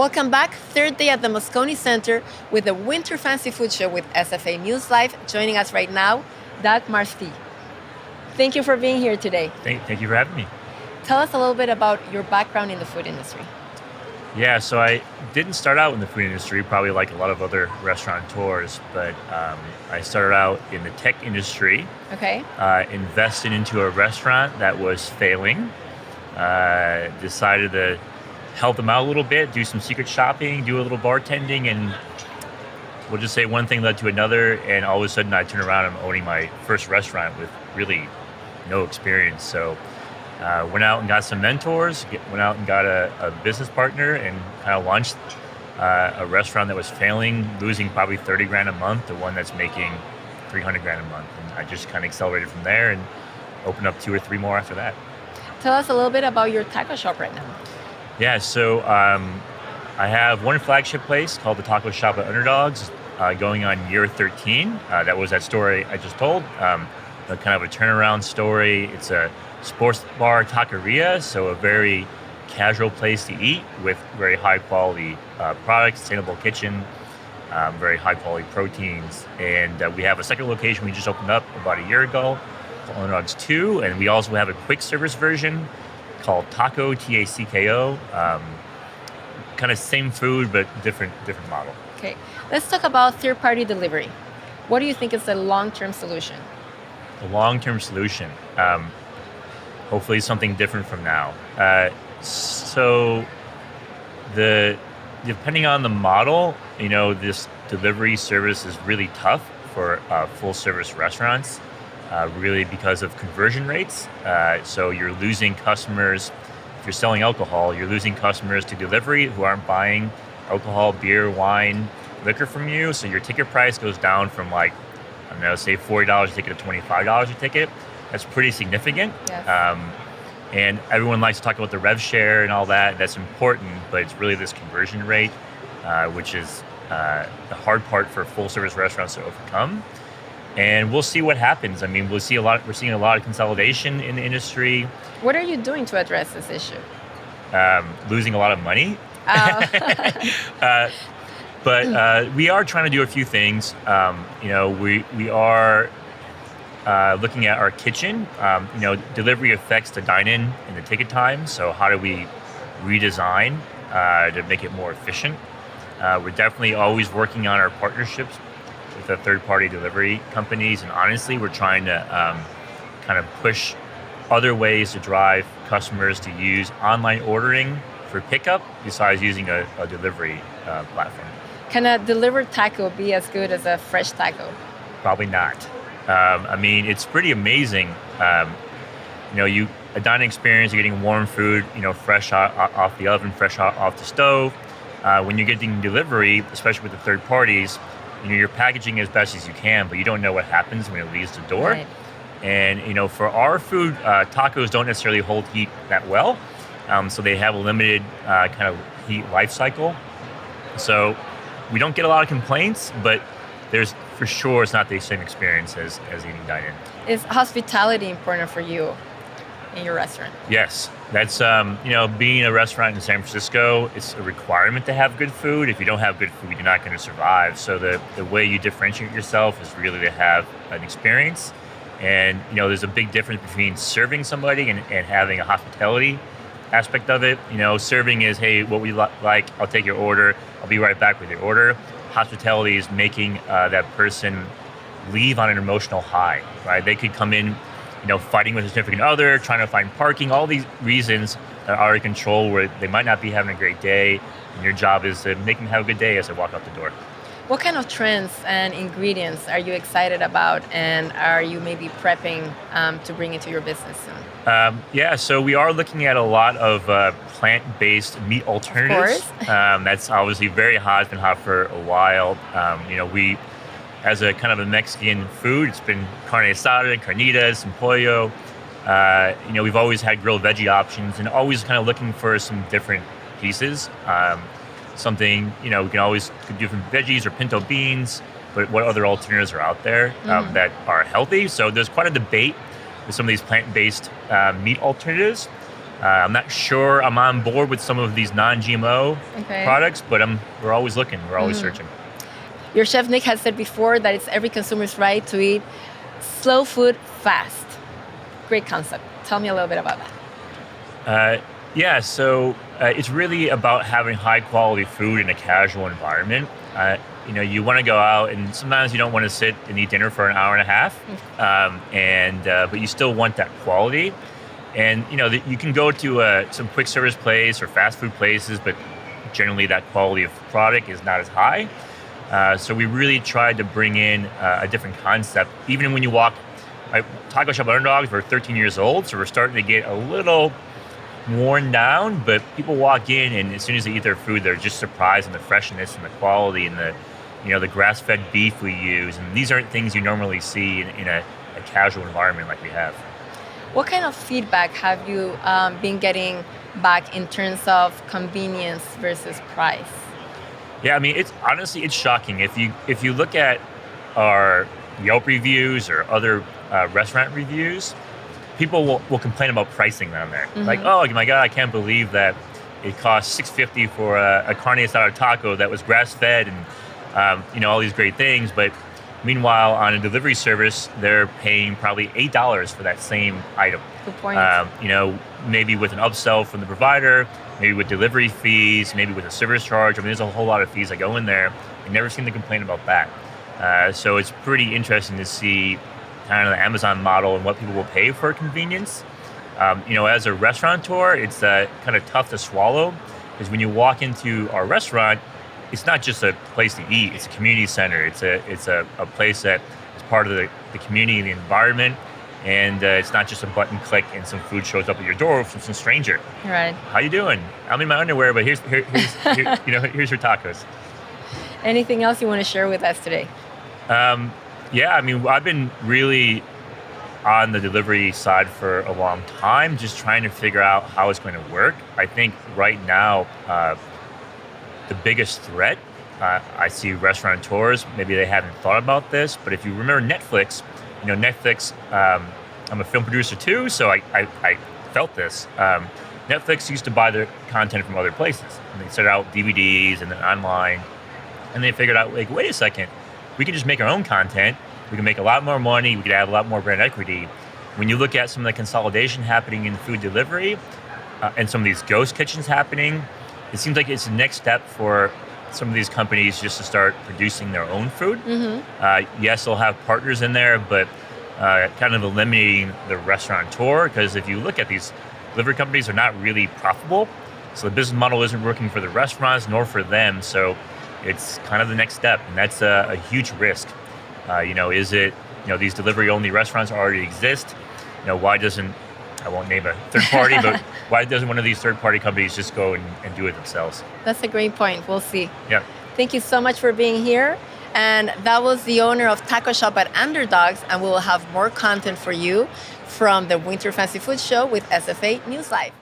Welcome back, third day at the Moscone Center with the Winter Fancy Food Show with SFA News Live. Joining us right now, Marschke. Thank you for being here today. Thank you for having me. Tell us a little bit about your background in the food industry. Yeah, so I didn't start out in the food industry, probably like a lot of other restaurateurs, but I started out in the tech industry. Okay. Invested into a restaurant that was failing. Decided to help them out a little bit, do some secret shopping, do a little bartending, and we'll just say one thing led to another, and all of a sudden I turn around and I'm owning my first restaurant with really no experience. So went out and got some mentors, went out and got a business partner, and kind of launched a restaurant that was failing, losing probably 30 grand a month, to one that's making 300 grand a month. And I just kind of accelerated from there and opened up 2 or 3 more after that. Tell us a little bit about your taco shop right now. Yeah, so I have one flagship place called the Taco Shop at Underdogs, going on year 13. That was that story I just told, kind of a turnaround story. It's a sports bar taqueria, so a very casual place to eat with very high quality products, sustainable kitchen, very high quality proteins. And we have a second location we just opened up about a year ago called Underdogs Too, and we also have a quick service version called Tacko, T-A-C-K-O. Kind of same food, but different model. Okay, let's talk about third-party delivery. What do you think is the long-term solution? The long-term solution, hopefully something different from now. So depending on the model, this delivery service is really tough for full-service restaurants. Really because of conversion rates. So you're losing customers. If you're selling alcohol, you're losing customers to delivery who aren't buying alcohol, beer, wine, liquor from you. So your ticket price goes down from say $40 a ticket to $25 a ticket. That's pretty significant. Yes. And everyone likes to talk about the rev share and all that. That's important, but it's really this conversion rate, which is the hard part for full service restaurants to overcome. And we'll see what happens. I mean, we're seeing a lot of consolidation in the industry. What are you doing to address this issue? Losing a lot of money. But we are trying to do a few things. We are looking at our kitchen. Delivery affects the dine-in and the ticket time. So how do we redesign to make it more efficient? We're definitely always working on our partnerships with the third-party delivery companies, and honestly, we're trying to kind of push other ways to drive customers to use online ordering for pickup besides using a delivery platform. Can a delivered taco be as good as a fresh taco? Probably not. It's pretty amazing. A dining experience, you're getting warm food, fresh off the oven, fresh off the stove. When you're getting delivery, especially with the third parties, you're packaging as best as you can, but you don't know what happens when it leaves the door. Right. And, for our food, tacos don't necessarily hold heat that well. So they have a limited kind of heat life cycle. So we don't get a lot of complaints, but there's for sure it's not the same experience as eating dine-in. Is hospitality important for you in your restaurant? Yes. That's, being a restaurant in San Francisco, it's a requirement to have good food. If you don't have good food, you're not going to survive. So the way you differentiate yourself is really to have an experience. And, there's a big difference between serving somebody and having a hospitality aspect of it. Serving is, hey, what we like, I'll take your order, I'll be right back with your order. Hospitality is making that person leave on an emotional high, right? They could come in fighting with a significant other, trying to find parking, all these reasons that are in control where they might not be having a great day, and your job is to make them have a good day as they walk out the door. What kind of trends and ingredients are you excited about, and are you maybe prepping to bring into your business soon? So we are looking at a lot of plant-based meat alternatives. Of course. That's obviously very hot, it's been hot for a while. We as a kind of a Mexican food, it's been carne asada, carnitas, and pollo. We've always had grilled veggie options and always kind of looking for some different pieces. Something, we can always do different veggies or pinto beans, but what other alternatives are out there that are healthy? So there's quite a debate with some of these plant-based meat alternatives. I'm not sure I'm on board with some of these non-GMO Okay. products, but we're always looking. We're always searching. Your chef Nick has said before that it's every consumer's right to eat slow food fast. Great concept. Tell me a little bit about that. Yeah, so it's really about having high quality food in a casual environment. You want to go out, and sometimes you don't want to sit and eat dinner for an hour and a half, but you still want that quality. And you can go to some quick service place or fast food places, but generally that quality of product is not as high. So we really tried to bring in a different concept. Even when you walk, Taco Shop Underdogs, we're 13 years old, so we're starting to get a little worn down, but people walk in, and as soon as they eat their food, they're just surprised in the freshness and the quality and the grass-fed beef we use. And these aren't things you normally see in a casual environment like we have. What kind of feedback have you been getting back in terms of convenience versus price? Yeah, I mean, it's shocking. If you look at our Yelp reviews or other restaurant reviews, people will complain about pricing down there. Like, oh my God, I can't believe that it costs $6.50 for a carne asada taco that was grass-fed and all these great things. But meanwhile, on a delivery service, they're paying probably $8 for that same item. Good point. Maybe with an upsell from the provider, maybe with delivery fees, maybe with a service charge. I mean, there's a whole lot of fees that go in there. I never seem to complain about that. So it's pretty interesting to see kind of the Amazon model and what people will pay for convenience. As a restaurateur, it's kind of tough to swallow, because when you walk into our restaurant, it's not just a place to eat; it's a community center. It's a place that is part of the community and the environment, and it's not just a button click and some food shows up at your door from some stranger. Right. How you doing? I'm in my underwear, but here's here's your tacos. Anything else you want to share with us today? Yeah, I mean, I've been really on the delivery side for a long time, just trying to figure out how it's going to work. I think right now, the biggest threat, I see restaurateurs, maybe they haven't thought about this, but if you remember Netflix, I'm a film producer too, so I felt this. Netflix used to buy their content from other places, and they set out DVDs and then online, and they figured out, like, wait a second, we can just make our own content. We can make a lot more money. We could add a lot more brand equity. When you look at some of the consolidation happening in food delivery and some of these ghost kitchens happening, it seems like it's the next step for some of these companies just to start producing their own food. Yes, they'll have partners in there, but kind of eliminating the restaurateur, because if you look at these delivery companies, they're not really profitable. So the business model isn't working for the restaurants nor for them. So it's kind of the next step, and that's a huge risk. Is it, these delivery-only restaurants already exist? Why doesn't, I won't name a third party, but why doesn't one of these third-party companies just go and do it themselves? That's a great point. We'll see. Yeah. Thank you so much for being here. And that was the owner of Taco Shop at Underdogs, and we will have more content for you from the Winter Fancy Food Show with SFA News Live.